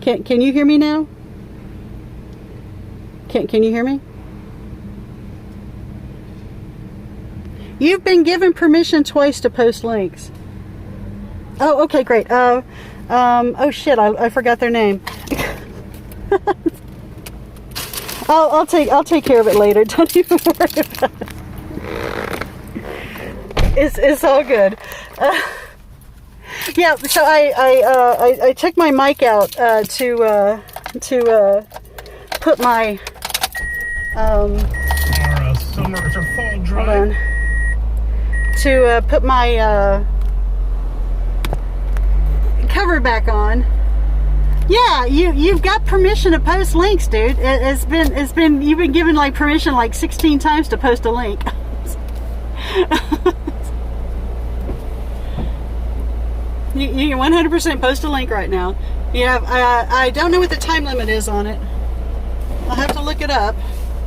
Can you hear me now? Can you hear me? You've been given permission twice to post links. Oh, okay, great. Oh shit, I forgot their name. I'll take care of it later. Don't even worry about it. It's all good. Yeah, so I took my mic out to put my summer or fall drive. Hold on. To put my cover back on. Yeah, you've got permission to post links, dude. It's been you've been given like permission like 16 times to post a link. You can 100% post a link right now. Yeah, I don't know what the time limit is on it. I'll have to look it up.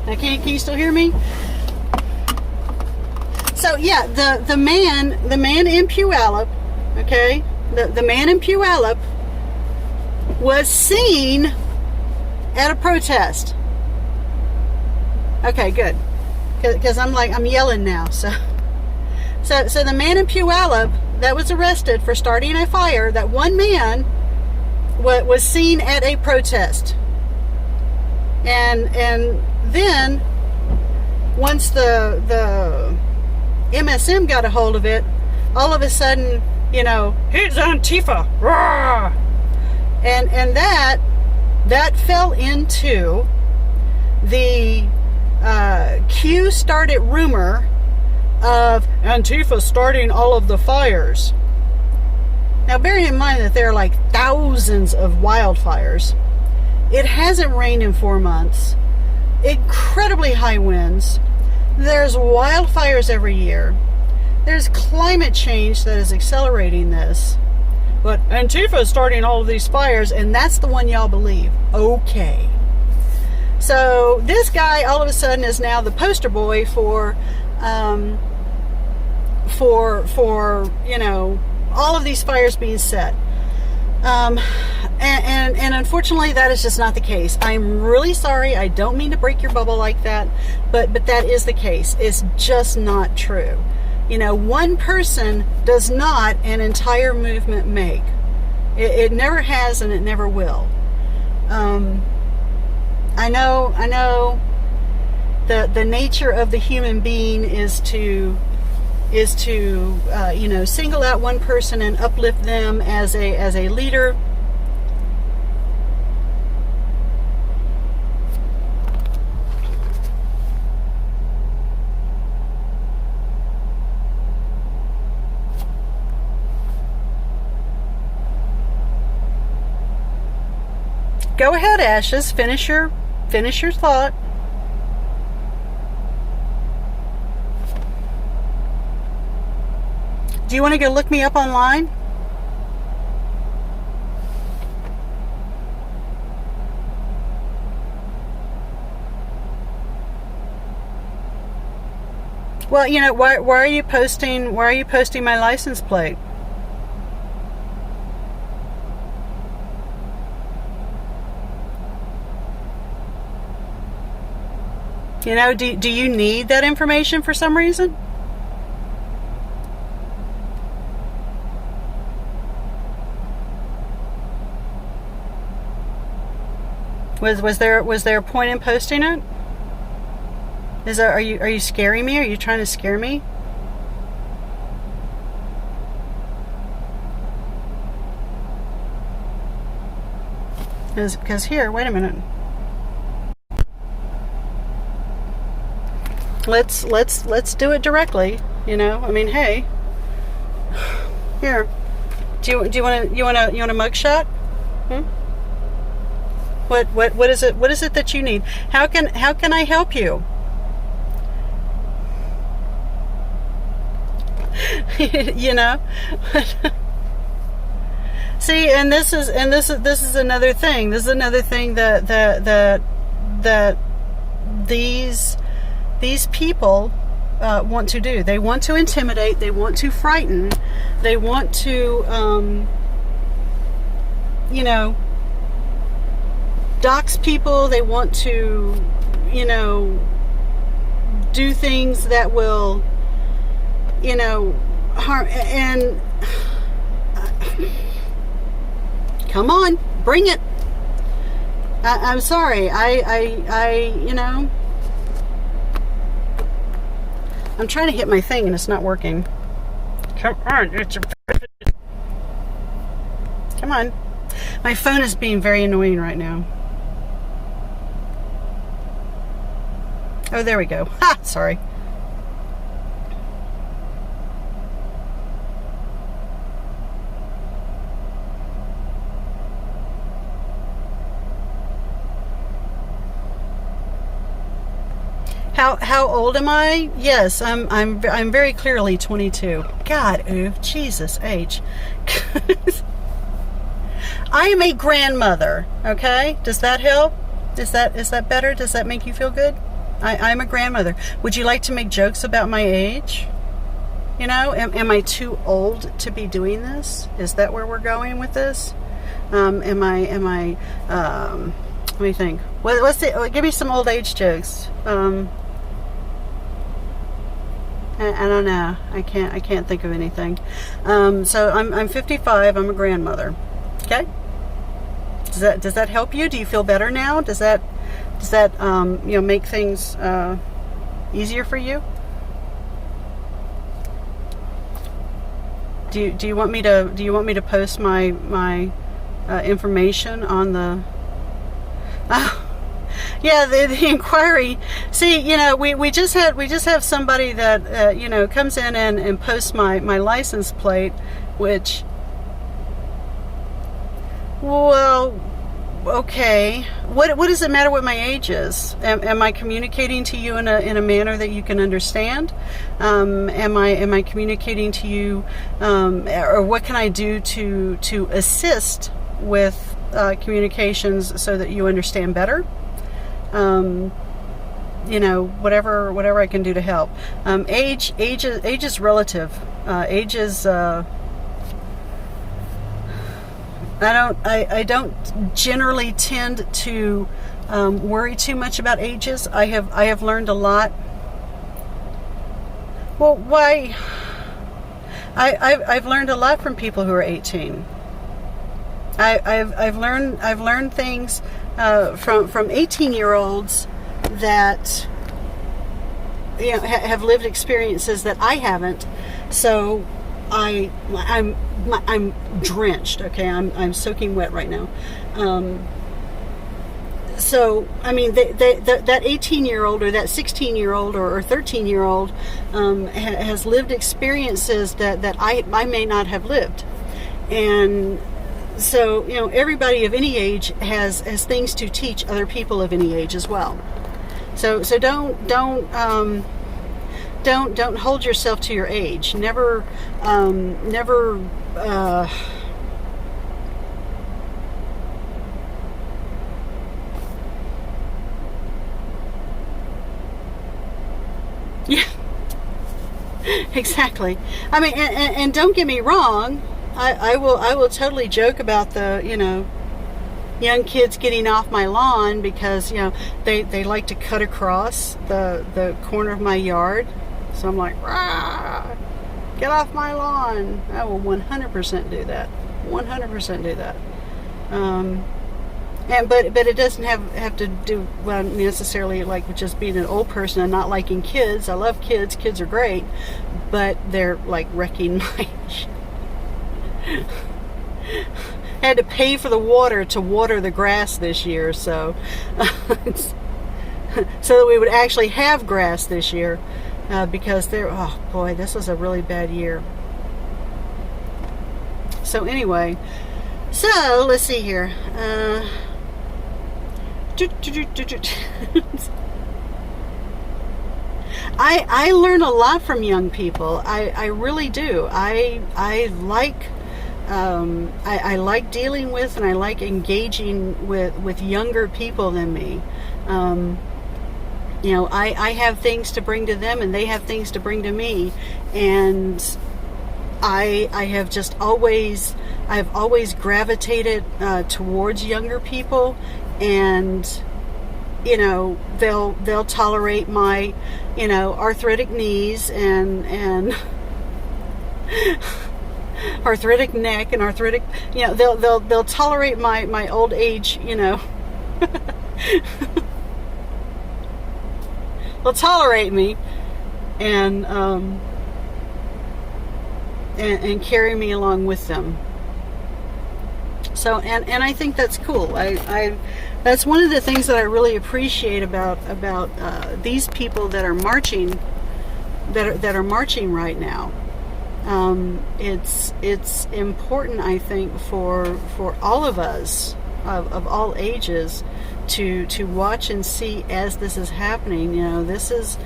Now, can you still hear me? So yeah, the man in Puyallup, okay, the man in Puyallup was seen at a protest. Okay, good, because I'm yelling now. So the man in Puyallup that was arrested for starting a fire, that one man was seen at a protest, and then once the MSM got a hold of it, all of a sudden, you know, he's Antifa, rah! and that fell into the Q started rumor of Antifa starting all of the fires. Now, bearing in mind that there are like thousands of wildfires, it hasn't rained in 4 months, incredibly high winds, there's wildfires every year, there's climate change that is accelerating this, but Antifa is starting all of these fires, and that's the one y'all believe. Okay. So this guy all of a sudden is now the poster boy for you know, all of these fires being set. And unfortunately, that is just not the case. I'm really sorry. I don't mean to break your bubble like that, but that is the case. It's just not true. You know, one person does not an entire movement make. It never has, and it never will. I know the nature of the human being is to you know, single out one person and uplift them as a leader. Go ahead, Ashes. Finish your thought. Do you want to go look me up online? Well, you know, why are you posting my license plate? You know, do you need that information for some reason? Was there a point in posting it? Are you scaring me? Are you trying to scare me? Because here, wait a minute. Let's do it directly. You know, I mean, hey, here. Do you want a mug shot? What is it? What is it that you need? How can I help you? You know. See, and this is another thing. This is another thing that these people want to do. They want to intimidate. They want to frighten. They want to, you know, dox people. They want to, you know, do things that will, you know, harm. And come on, bring it. I'm sorry. You know, I'm trying to hit my thing and it's not working. Come on, come on. My phone is being very annoying right now. Oh, there we go. Ha! Sorry. How old am I? Yes, I'm very clearly 22. God, oof, Jesus H. I am a grandmother. Okay, does that help? Is that better? Does that make you feel good? I'm a grandmother. Would you like to make jokes about my age? You know, am I too old to be doing this? Is that where we're going with this? Am I? Let me think. What's the? Give me some old age jokes. I don't know. I can't think of anything. So I'm 55. I'm a grandmother. Okay. Does that help you? Do you feel better now? Does that you know, make things easier for you? Do you want me to post my information on the? Yeah, the inquiry. See, you know, we just have somebody that you know, comes in and posts my license plate, which, well, okay. What does it matter what my age is? Am I communicating to you in a manner that you can understand? Am I communicating to you, or what can I do to assist with communications so that you understand better? You know, whatever I can do to help. Age is relative. Age is. I don't generally tend to worry too much about ages. I have learned a lot. Well, why? I've learned a lot from people who are 18. I've learned things from 18-year-olds that, you know, have lived experiences that I haven't. So I'm drenched. Okay, I'm soaking wet right now. So I mean, that 18-year-old or that 16-year-old or 13-year-old has lived experiences that I may not have lived, and so, you know, everybody of any age has things to teach other people of any age as well. So don't hold yourself to your age. Never. Yeah, exactly. I mean, and don't get me wrong. I will totally joke about the, you know, young kids getting off my lawn because, you know, they like to cut across the corner of my yard. So I'm like, rah, get off my lawn. I will 100% do that. 100% do that. But it doesn't have to do, well, necessarily like with just being an old person and not liking kids. I love kids. Kids are great, but they're like wrecking my. I had to pay for the water to water the grass this year, so so that we would actually have grass this year, because oh boy, this was a really bad year. So anyway, so let's see here. I learn a lot from young people. I really do. I like. I like dealing with and I like engaging with younger people than me. You know, I have things to bring to them and they have things to bring to me, and I've always gravitated towards younger people, and they'll tolerate my arthritic knees and arthritic neck and arthritic, they'll tolerate my old age, they'll tolerate me and carry me along with them. So and I think that's cool. I that's one of the things that I really appreciate about these people that are marching, that are marching right now. It's important, I think, for all of us of all ages to watch and see as this is happening. This is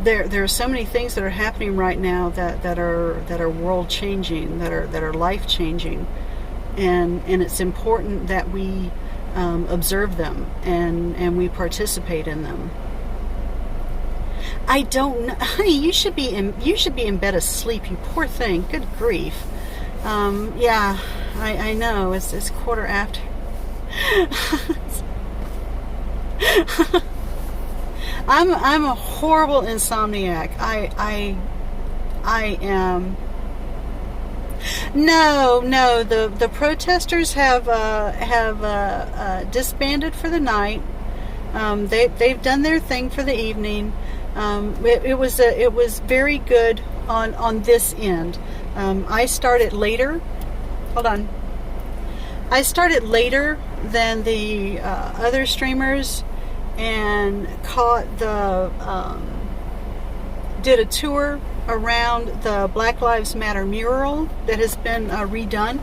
there are so many things that are happening right now that are world changing, that are life changing, and it's important that we observe them and we participate in them. I don't know, honey. You should be in bed asleep. You poor thing. Good grief. Yeah, I know. It's 1:15. I'm a horrible insomniac. I am. No. The protesters have disbanded for the night. They've done their thing for the evening. It was very good on this end. I started later. Hold on. I started later than the other streamers, and did a tour around the Black Lives Matter mural that has been redone.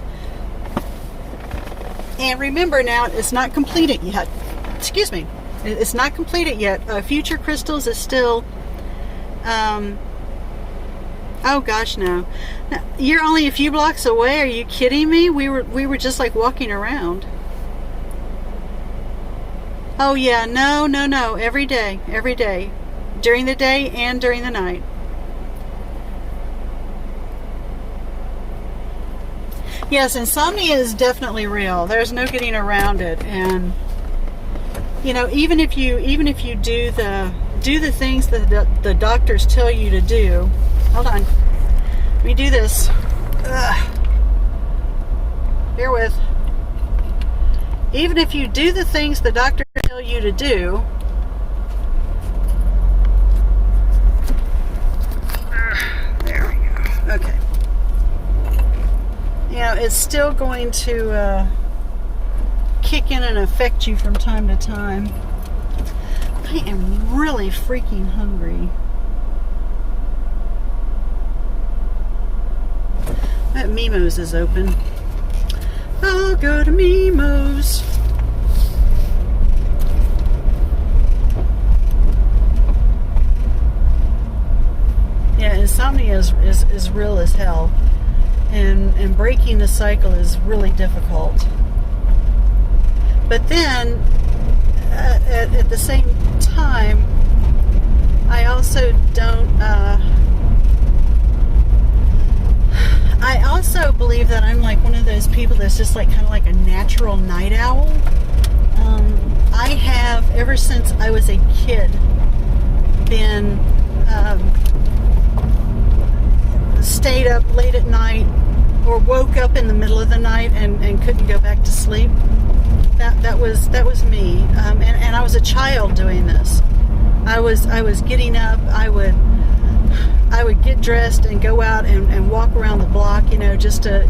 And remember, now it's not completed yet. Excuse me. It's not completed yet. Future Crystals is still. Oh gosh, no. You're only a few blocks away. Are you kidding me? We were just like walking around. Oh yeah, no. Every day, during the day and during the night. Yes, insomnia is definitely real. There's no getting around it, and even if you do the things that the doctors tell you to do. Hold on, let me do this. Bear with. Even if you do the things the doctors tell you to do, there we go. Okay. It's still going to kick in and affect you from time to time. I am really freaking hungry. That Mimo's is open. I'll go to Mimo's. Yeah, insomnia is real as hell. And breaking the cycle is really difficult. But then, at the same time, I also don't. I also believe that I'm like one of those people that's just like kind of like a natural night owl. I have, ever since I was a kid, been stayed up late at night or woke up in the middle of the night and couldn't go back to sleep. That was me, and I was a child doing this. I was getting up. I would get dressed and go out and walk around the block, just to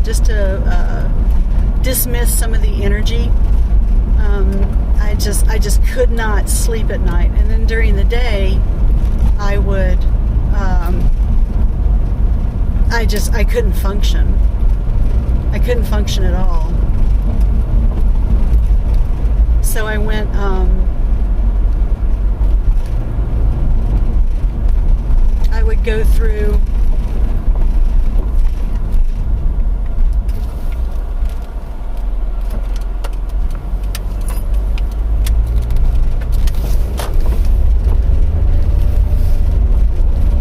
dismiss some of the energy. I just could not sleep at night, and then during the day, I would. I couldn't function. I couldn't function at all. So I went. I would go through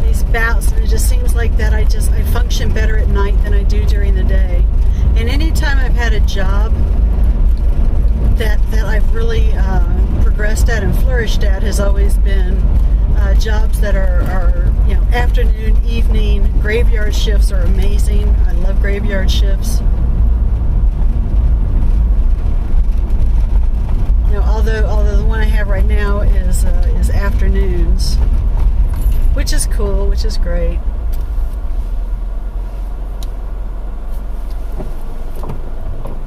these bouts of It just seems like that I function better at night than I do during the day. And anytime I've had a job that I've really progressed at and flourished at has always been jobs that are afternoon, evening. Graveyard shifts are amazing. I love graveyard shifts. Although the one I have right now is afternoons, which is cool, which is great.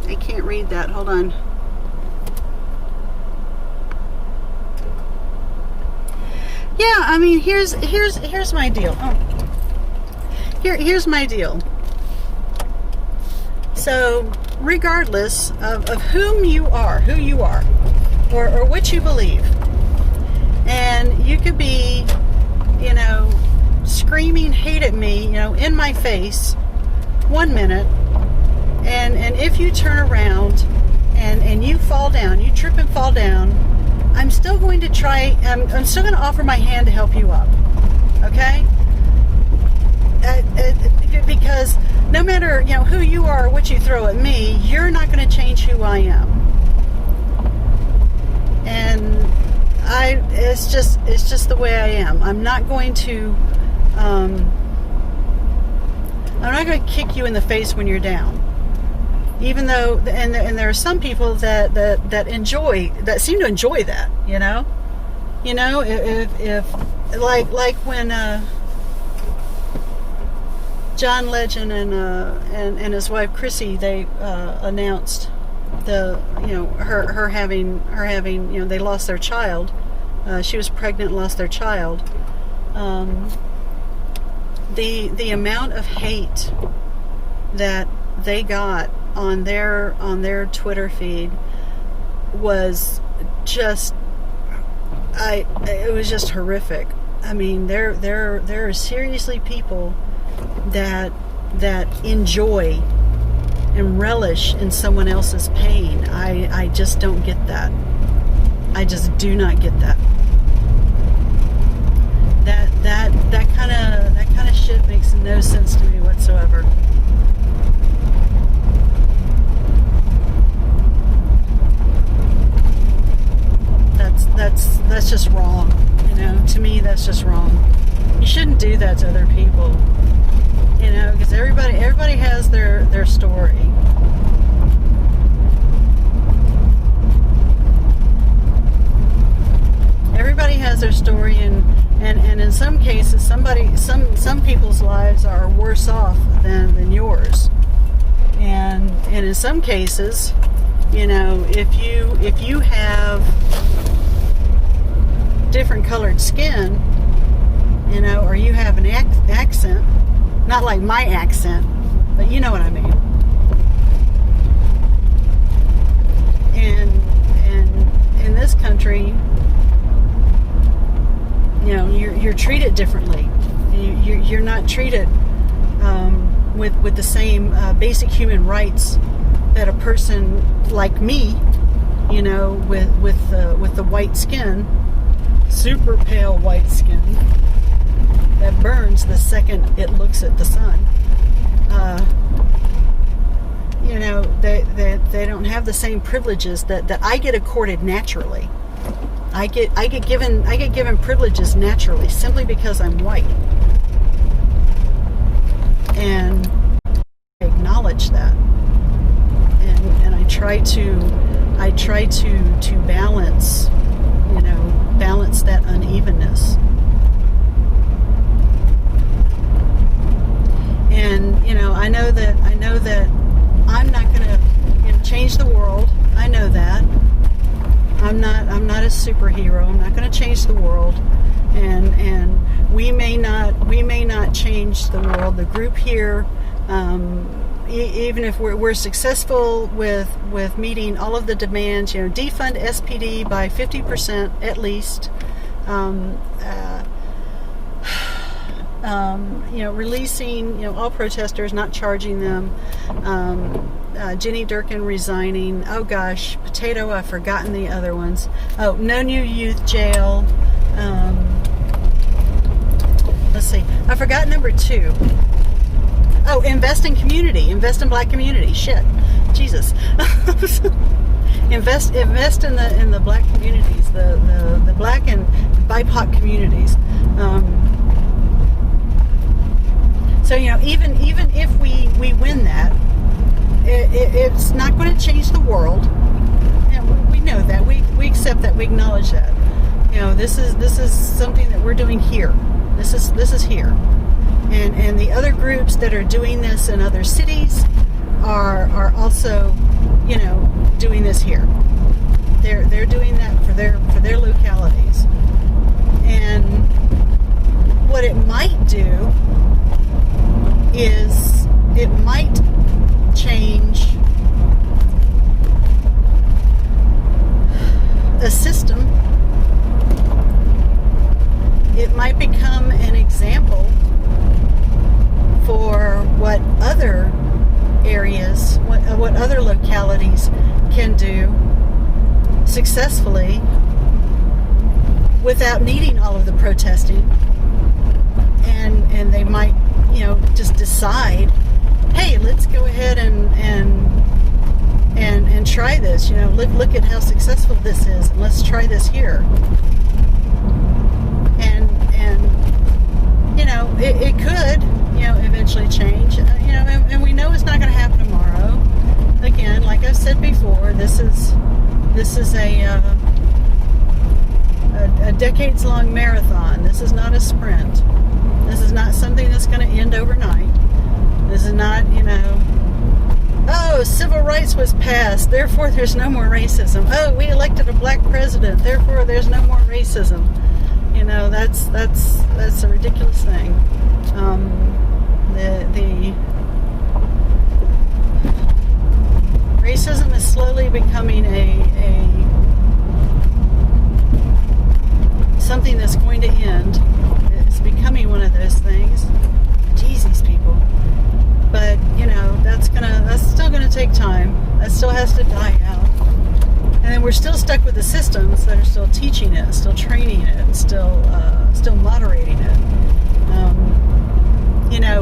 I can't read that. Hold on. Yeah, I mean, here's my deal. Here's my deal. So, regardless of who you are, or what you believe, and you could be, screaming hate at me, in my face, 1 minute, and if you turn around and you fall down, you trip and fall down, I'm still going to try, I'm still going to offer my hand to help you up, okay? Because no matter, who you are or what you throw at me, you're not going to change who I am. And it's just the way I am. I'm not going to kick you in the face when you're down. Even though, and there are some people that seem to enjoy that, if when John Legend and his wife Chrissy, they announced her having they lost their child. She was pregnant, lost their child. The amount of hate that they got on their Twitter feed was just it was just horrific. I mean, there are seriously people that enjoy and relish in someone else's pain. I just don't get that. I just do not get that. That kind of shit makes no sense to me whatsoever. That's just wrong. To me, that's just wrong. You shouldn't do that to other people. Because everybody has their story. Everybody has their story, and in some cases, some people's lives are worse off than yours. And in some cases, if you have different colored skin, or you have an accent, not like my accent, but you know what I mean. And in this country, you're treated differently. You're not treated with the same basic human rights that a person like me, with the white skin, super pale white skin that burns the second it looks at the sun. They don't have the same privileges that I get accorded naturally. I get given privileges naturally simply because I'm white, and I acknowledge that, and I try to balance that unevenness. And I know that I'm not going to change the world. I know that. I'm not a superhero. I'm not going to change the world, and we may not change the world. The group here, even if we're successful with meeting all of the demands, defund SPD by 50% at least. Releasing all protesters, not charging them. Jenny Durkin resigning. Oh gosh, Potato, I've forgotten the other ones. Oh, no new youth jail. Let's see. I forgot number 2. Oh, invest in community. Invest in black community. Shit. Jesus. invest in the black communities, the black and BIPOC communities. So, even if we win that, it's not going to change the world. We know that. We accept that. We acknowledge that. This is something that we're doing here. This is here. And the other groups that are doing this in other cities are also, doing this here. They're doing that for their localities. And what it might do is it might change a system. It might become an example for what other areas, what other localities can do successfully without needing all of the protesting. And they might, just decide, hey, let's go ahead and try this. Look at how successful this is, and let's try this here. And it could, eventually change. And we know it's not going to happen tomorrow. Again, like I've said before, this is a decades-long marathon. This is not a sprint. This is not something that's going to end overnight. This is not, oh, civil rights was passed, therefore there's no more racism. Oh, we elected a black president, therefore there's no more racism. That's a ridiculous thing. The racism is slowly becoming a something that's going to end. It's becoming one of those things. Jeez, these people. But that's still gonna take time. That still has to die out. And then we're still stuck with the systems that are still teaching it, still training it, still moderating it.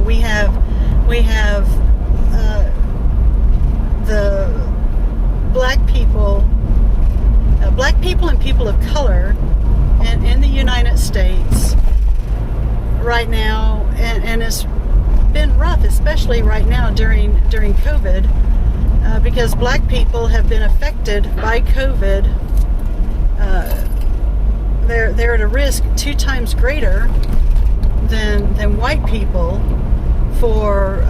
We have the black people and people of color in the United States right now, and it's been rough, especially right now during COVID, because black people have been affected by COVID. They're at a risk 2 times greater than white people for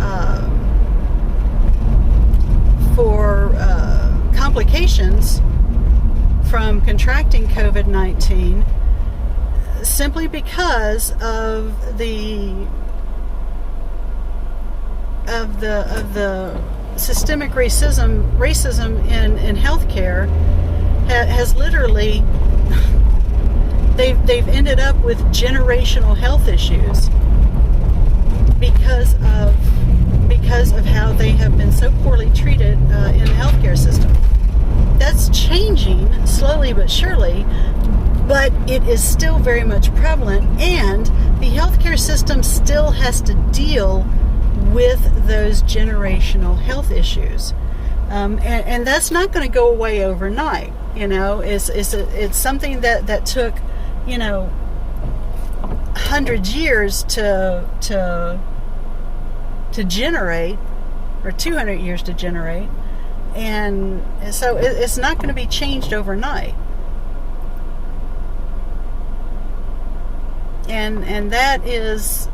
complications from contracting COVID-19, simply because of the systemic racism in healthcare has literally they've ended up with generational health issues because of how they have been so poorly treated in the healthcare system. That's changing slowly but surely, but it is still very much prevalent, and the healthcare system still has to deal with those generational health issues, and that's not going to go away overnight. It's something that took 100 years to generate, or 200 years to generate, and so it's not going to be changed overnight. And that is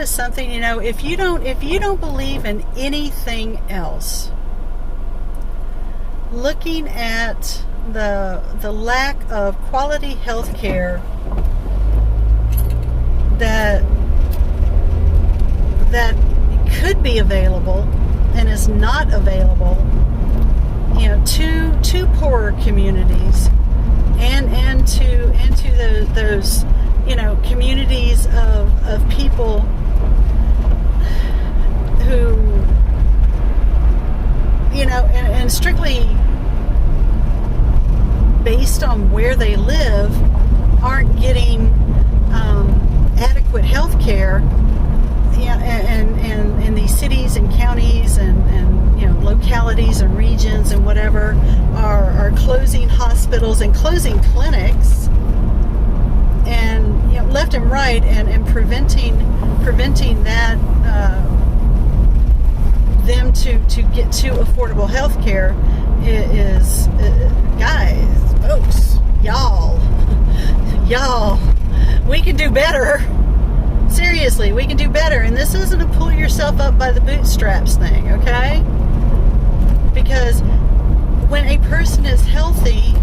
something, if you don't believe in anything else, looking at the lack of quality health care that could be available and is not available, to poorer communities and to those communities of people who, and strictly based on where they live, aren't getting adequate health care cities and counties and localities and regions and whatever are closing hospitals and closing clinics and left and right and preventing that them to get to affordable health care is guys, folks, y'all, we can do better. Seriously, we can do better. And this isn't a pull yourself up by the bootstraps thing, okay? Because when a person is healthy,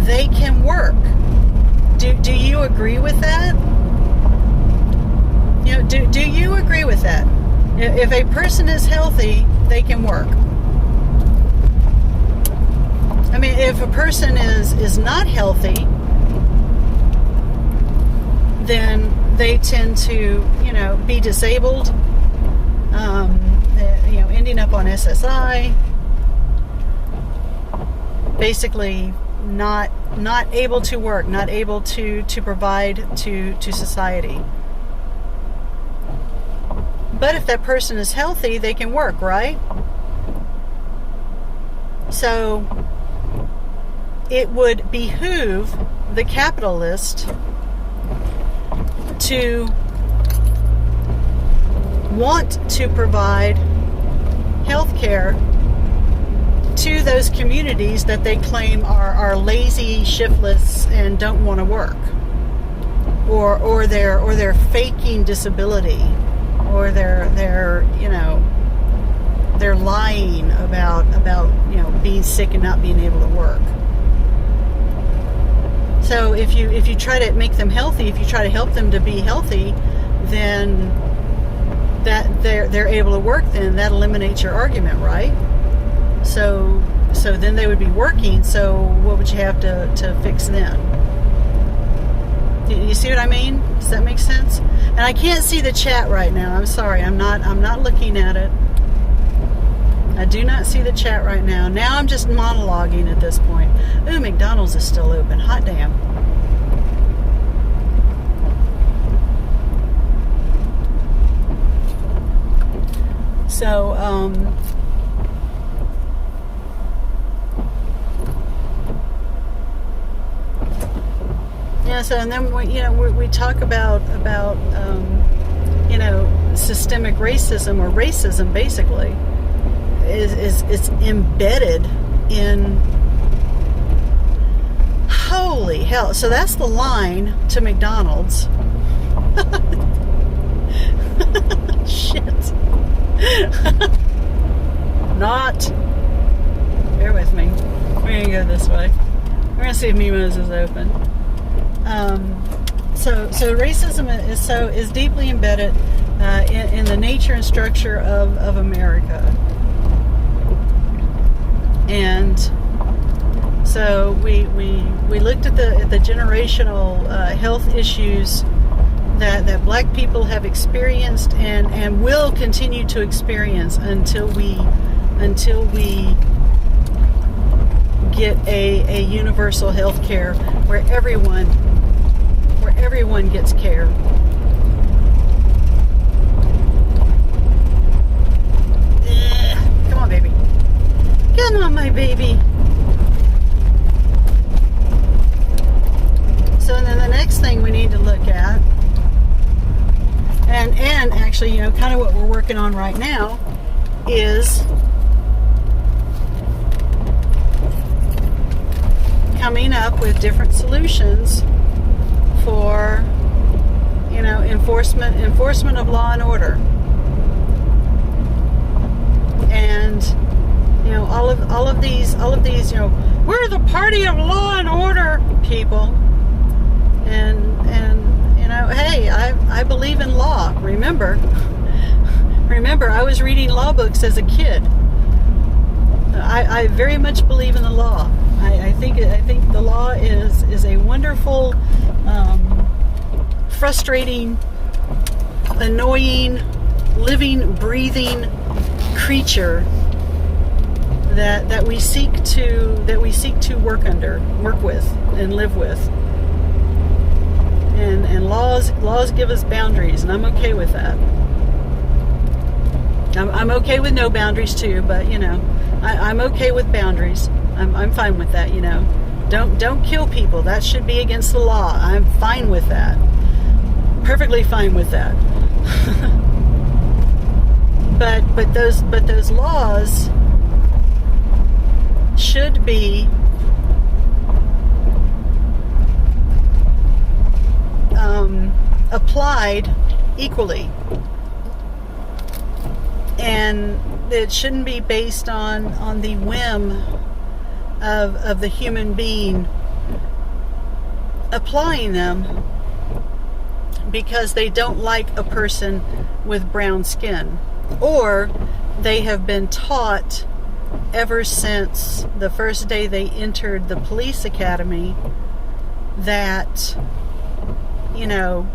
they can work. Do you agree with that? Do you agree with that? If a person is healthy, they can work. I mean, if a person is not healthy, then they tend to, be disabled, ending up on SSI, basically not able to work, not able to provide to society. But if that person is healthy, they can work, right? So it would behoove the capitalist to want to provide health care to those communities that they claim are lazy, shiftless, and don't want to work, or they're faking disability, or they're lying about being sick and not being able to work. So if you try to make them healthy, if you try to help them to be healthy, then that they're able to work, then that eliminates your argument, right? So then they would be working, so what would you have to fix then? You see what I mean? Does that make sense? And I can't see the chat right now. I'm sorry. I'm not looking at it. I do not see the chat right now. Now I'm just monologuing at this point. Ooh, McDonald's is still open. Hot damn. So, so and then we talk about systemic racism, or racism basically is embedded in, holy hell. So that's the line to McDonald's. Shit. Not. Bear with me. We're gonna go this way. We're gonna see if Mimo's is open. So racism is deeply embedded in the nature and structure of America, and so we looked at the generational health issues that black people have experienced and will continue to experience until we get a universal health care where everyone gets care. Come on, baby. Come on, my baby. So then the next thing we need to look at, and actually, kind of what we're working on right now, is coming up with different solutions for enforcement of law and order, and all of these we're the party of law and order people, and hey, I believe in law. Remember I was reading law books as a kid. I very much believe in the law. I think the law is a wonderful, frustrating, annoying, living, breathing creature that we seek to work with, and live with. And laws give us boundaries, and I'm okay with that. I'm okay with no boundaries too, but you know, I'm okay with boundaries. I'm fine with that. You know, don't kill people. That should be against the law. I'm fine with that. Perfectly fine with that. but those laws should be applied equally, and it shouldn't be based on the whim of the human being applying them because they don't like a person with brown skin, or they have been taught ever since the first day they entered the police academy that, you know,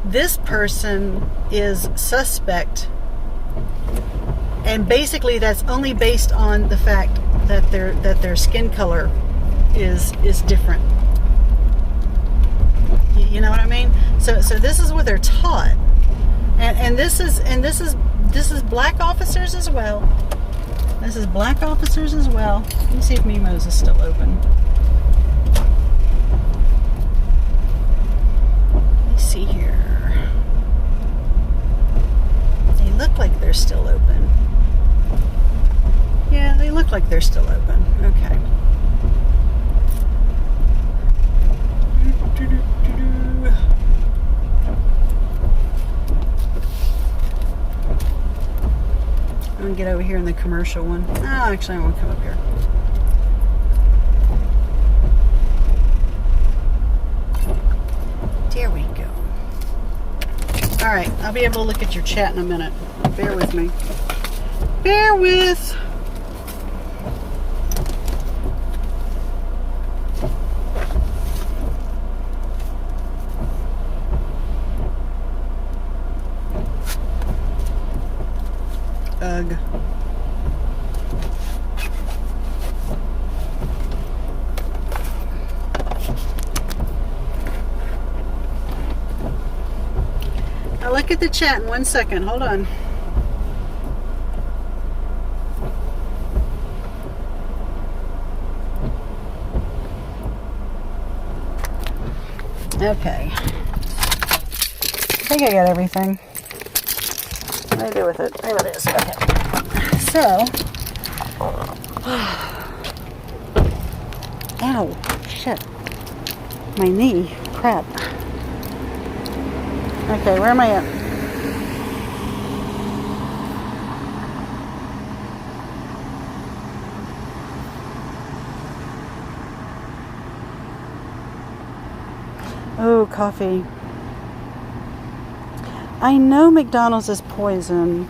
this person is suspect, and basically that's only based on the fact that their skin color is different. You know what I mean? So this is what they're taught, and this is black officers as well. This is black officers as well. Let me see if Mimo's is still open. Let me see here. They look like they're still open. Yeah, they look like they're still open. Okay. I'm gonna get over here in the commercial one. Oh, actually, I want to come up here. There we go. All right, I'll be able to look at your chat in a minute. Bear with me. Bear with. Ugh. I'll look at the chat in 1 second. Hold on. Okay. I think I got everything. What do I do with it? There it is. Okay. So. Ow. Shit. My knee. Crap. Okay, where am I at? Oh, coffee. I know McDonald's is poison.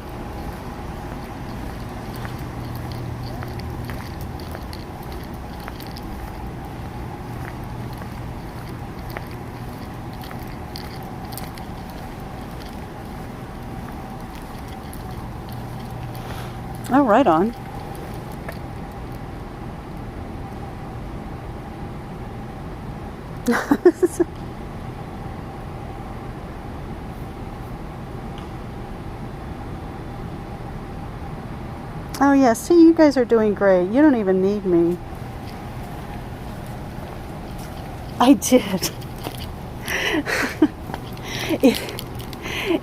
Oh, right on. Oh yeah, see, you guys are doing great. You don't even need me. I did.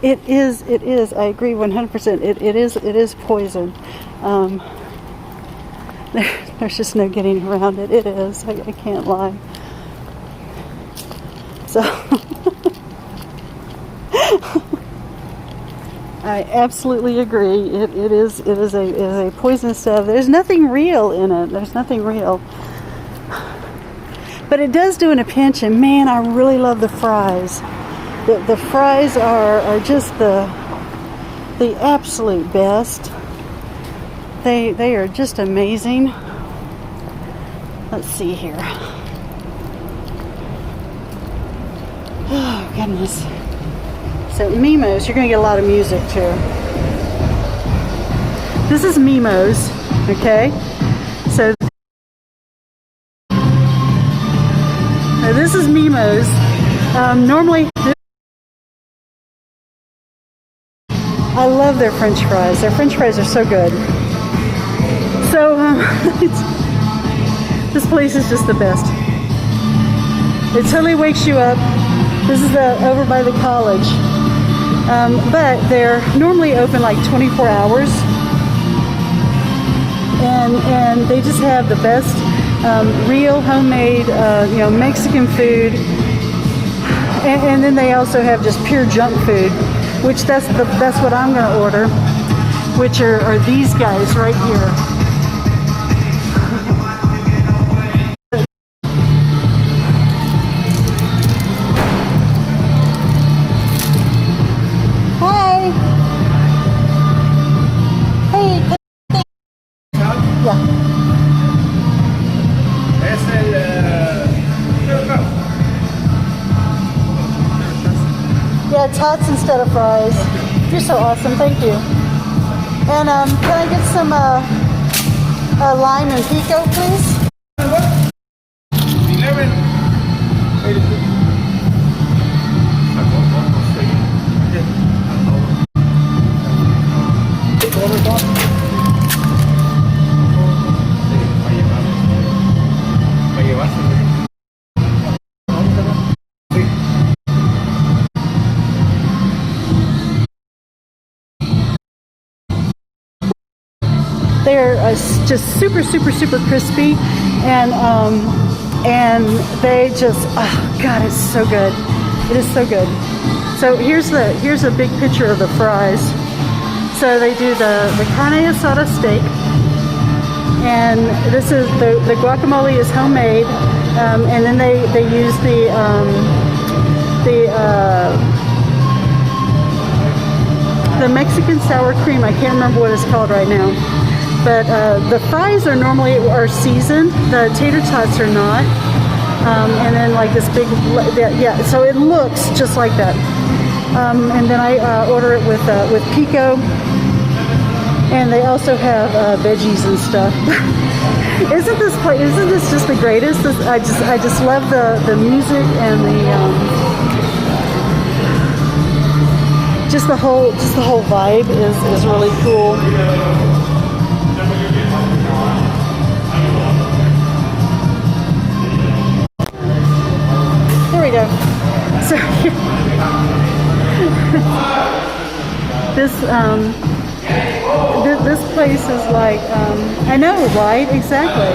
It is. I agree 100%. It is poison. There's just no getting around it. It is. I can't lie. So I absolutely agree. It is a poison stuff. There's nothing real in it. There's nothing real. But it does do in a pinch, and man, I really love the fries. The fries are just the absolute best. They are just amazing. Let's see here. Oh goodness. So Mimo's, you're gonna get a lot of music too. This is Mimo's, okay? So this is Mimo's. Normally I love their French fries. Their French fries are so good. So this place is just the best. It totally wakes you up. This is over by the college. But they're normally open like 24 hours. And they just have the best real homemade, Mexican food. And then they also have just pure junk food, which that's what I'm going to order, which are these guys right here. Hi. Hey. Yeah. Yeah, tots instead of fries. You're so awesome, thank you. And can I get some lime and pico, please? 11. They're just super, super, super crispy, and they just, oh God, it's so good. It is so good. So here's a big picture of the fries. So they do the carne asada steak, and this is the guacamole is homemade, and then they use the Mexican sour cream. I can't remember what it's called right now. But the fries are normally seasoned. The tater tots are not. And then like this big, yeah. So it looks just like that. And then I order it with pico. And they also have veggies and stuff. Isn't this just the greatest? I just love the music and the whole vibe is really cool. There we go. So this place is like, I know, right? Exactly.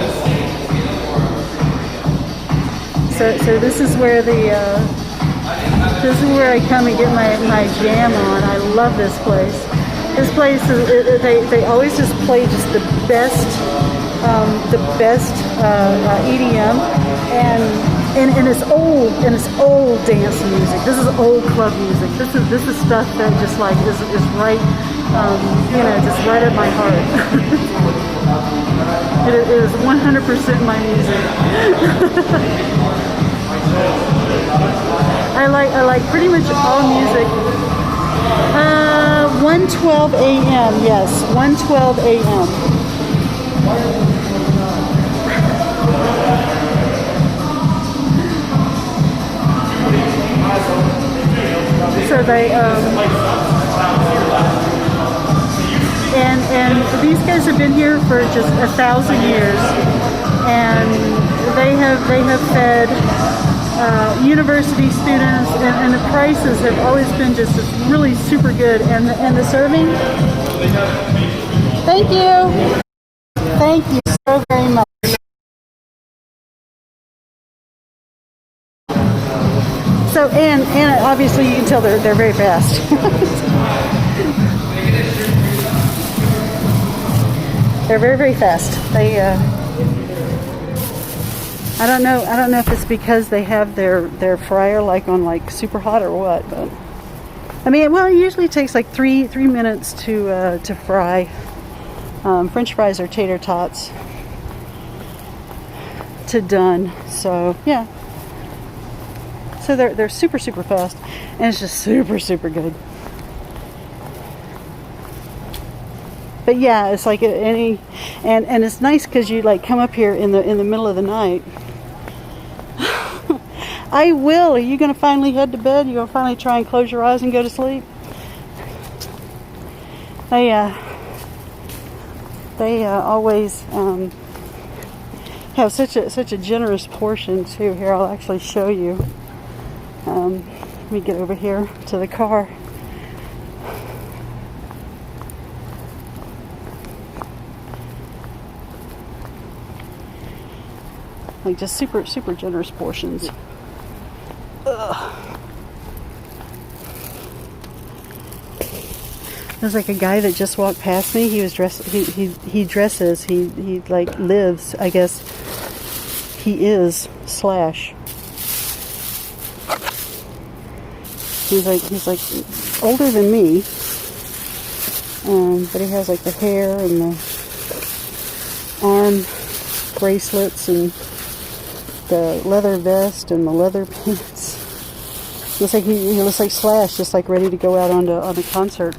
So this is where this is where I come and get my jam on. I love this place. This place is, they always just play just the best EDM and it's old dance music. This is old club music. This is stuff that just like is right, just right at my heart. It is 100% my music. I like pretty much all music. 1:12 a.m. Yes, 1:12 a.m. So they and these guys have been here for just 1,000 years, and they have fed university students, and the prices have always been just really super good, and the serving. Thank you so very much. So and obviously you can tell they're very fast. They're very, very fast. They I don't know if it's because they have their fryer like on like super hot or what, but I mean, well, it usually takes like three minutes to fry French fries or tater tots to done. So yeah. So they're super, super fast, and it's just super, super good. But yeah, it's like and it's nice because you like come up here in the middle of the night. I will. Are you going to finally head to bed? You going to finally try and close your eyes and go to sleep? They always have such a generous portion too. Here, I'll actually show you. Let me get over here to the car. Like just super generous portions. Ugh. There's like a guy that just walked past me. He was dressed. He dresses. He like lives. I guess he is slash. He's like older than me. But he has like the hair and the arm bracelets and the leather vest and the leather pants. Looks like he looks like Slash, just like ready to go out on a concert.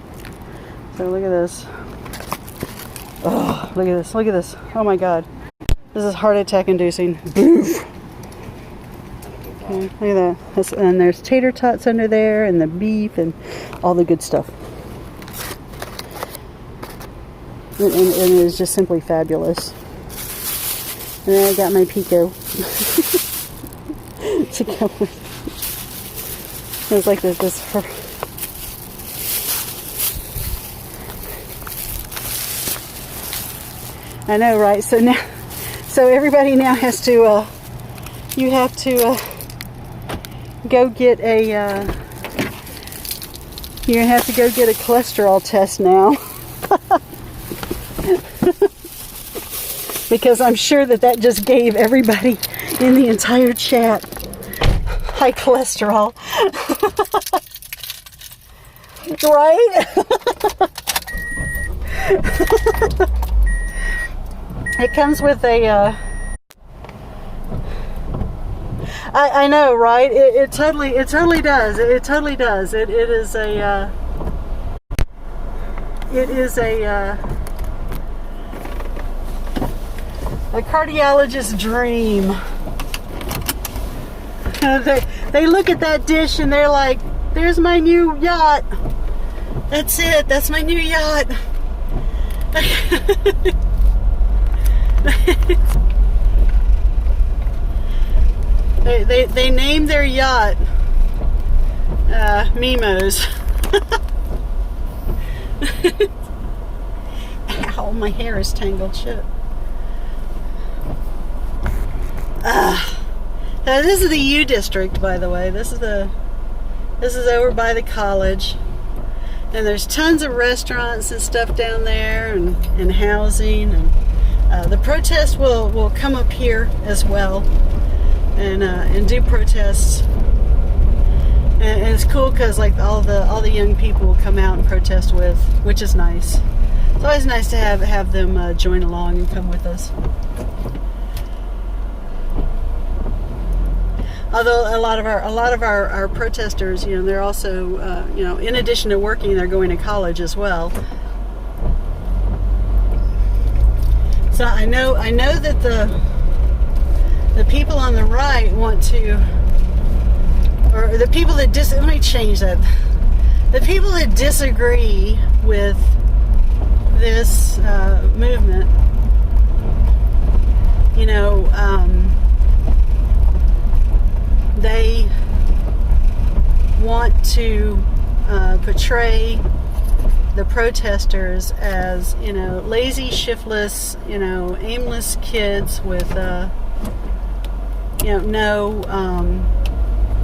So look at this. Oh, look at this. Look at this. Oh my God. This is heart attack inducing. Boof. Okay, look at that. And there's tater tots under there and the beef and all the good stuff. And it is just simply fabulous. And then I got my Pico to go with. It was like this. I know, right? So everybody now has to. You have to go get a. You're gonna have to go get a cholesterol test now. Because I'm sure that just gave everybody in the entire chat high cholesterol. Right? It comes with a... I know, right? It totally does. It totally does. It is a... A cardiologist's dream. They look at that dish and they're like, there's my new yacht. That's it. That's my new yacht. They named their yacht Mimos. Ow, my hair is tangled. Shit. Now this is the U district, by the way. This is over by the college, and there's tons of restaurants and stuff down there, and housing, and the Protestz will come up here as well, and do protests, and it's cool because like all the young people will come out and protest with, which is nice. It's always nice to have them join along and come with us. Although a lot of our protesters, they're also, in addition to working, they're going to college as well. So I know that the people on the right want to, or the people that let me change that. The people that disagree with this movement, they want to portray the protesters as, lazy, shiftless, aimless kids with, no,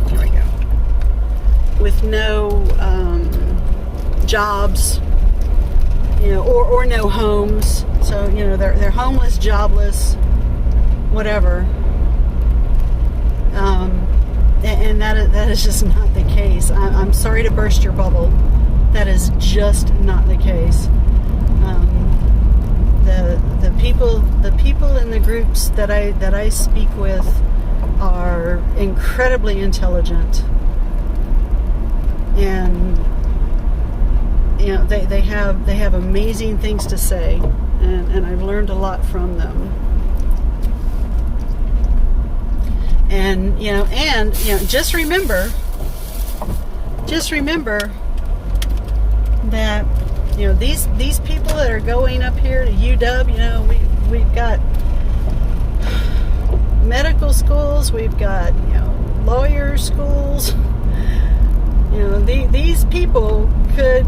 here we go, with no jobs, or no homes. So, they're homeless, jobless, whatever. And that is just not the case. I'm sorry to burst your bubble. That is just not the case. The people in the groups that I speak with are incredibly intelligent, and they have amazing things to say, and I've learned a lot from them. And just remember that these people that are going up here to UW, we've got medical schools, we've got lawyer schools. These people could,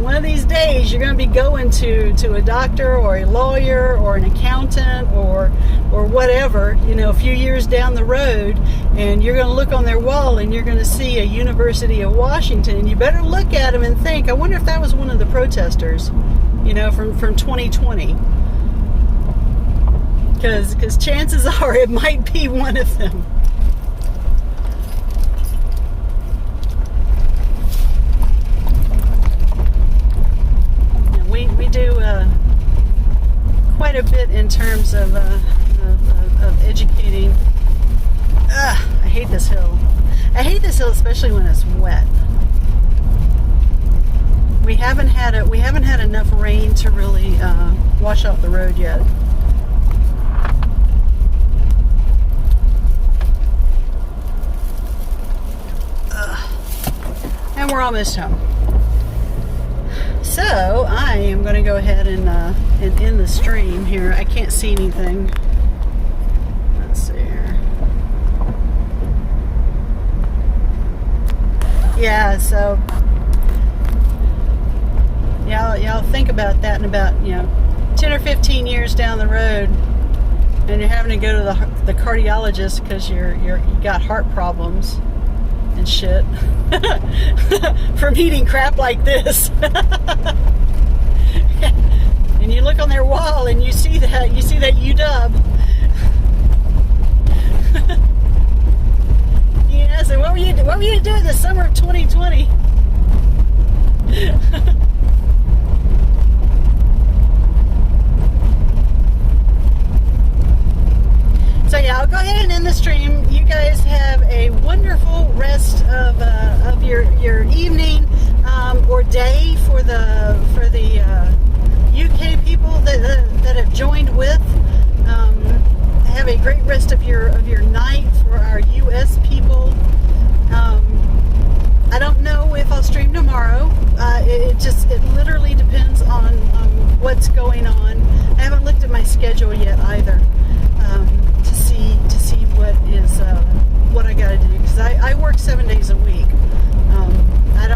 one of these days you're going to be going to a doctor or a lawyer or an accountant or whatever, a few years down the road, and you're going to look on their wall and you're going to see a University of Washington, and you better look at them and think, I wonder if that was one of the protesters, from 2020. Because chances are it might be one of them. We do quite a bit in terms of educating. I hate this hill. I hate this hill, especially when it's wet. We haven't had enough rain to really wash off the road yet. And we're almost home. So I am going to go ahead and end the stream here. I can't see anything. Let's see here. Yeah, so y'all think about that in about 10 or 15 years down the road, and you're having to go to the cardiologist because you got heart problems and shit from eating crap like this. And you look on their wall and you see that UW. So what were you doing the summer of 2020? So yeah, I'll go ahead and end the stream. You guys have a wonderful rest of your evening or day for the UK people that have joined with. Have a great rest of your night for our US people. I don't know if I'll stream tomorrow. It literally depends on what's going on. I haven't looked at my schedule yet either. To see what I gotta do, because I work 7 days a week. I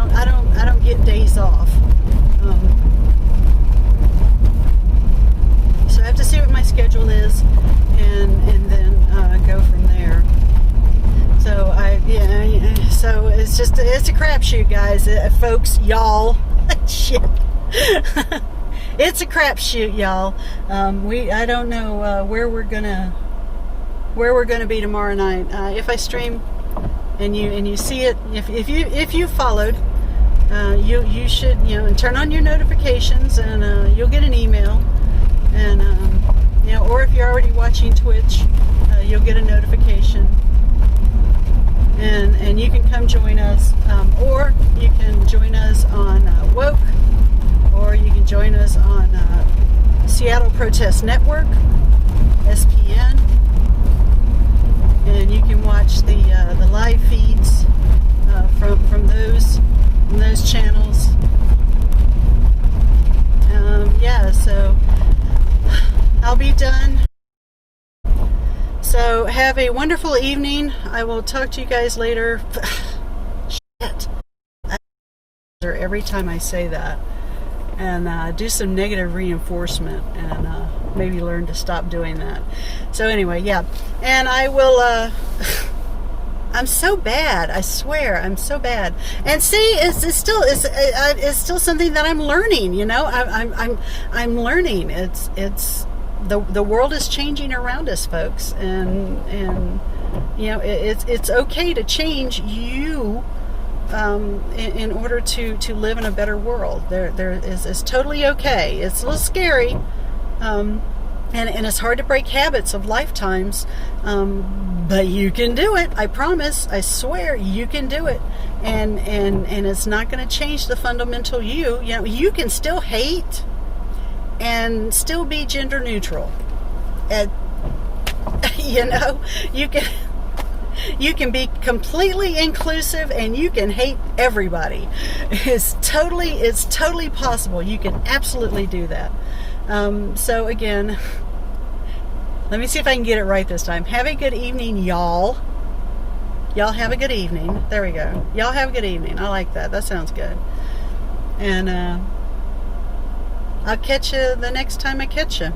don't get days off. So I have to see what my schedule is, and then go from there. So so it's a crapshoot, guys, folks, y'all. Shit. It's a crapshoot, y'all. I don't know where we're gonna be tomorrow night. If I stream and you see it, if you followed, you should and turn on your notifications, and you'll get an email, and or if you're already watching Twitch, you'll get a notification, and you can come join us, or you can join us on Woke, or you can join us on Seattle Protestz Network, SPN, and you can watch the live feeds from those channels. So I'll be done. So have a wonderful evening. I will talk to you guys later. Shit. Every time I say that. And do some negative reinforcement, and maybe learn to stop doing that. So anyway, yeah. And I will... I'm so bad. I swear, I'm so bad. And see, it's still something that I'm learning. I'm learning. It's the world is changing around us, folks, and it's okay to change you in order to live in a better world. It's totally okay. It's a little scary. And it's hard to break habits of lifetimes, but you can do it. I promise. I swear, you can do it. And it's not going to change the fundamental you. You can still hate and still be gender neutral. And you can. You can be completely inclusive and you can hate everybody. It's totally possible. You can absolutely do that. So again, let me see if I can get it right this time. Have a good evening, y'all. Y'all have a good evening. There we go. Y'all have a good evening. I like that. That sounds good. And I'll catch you the next time I catch you.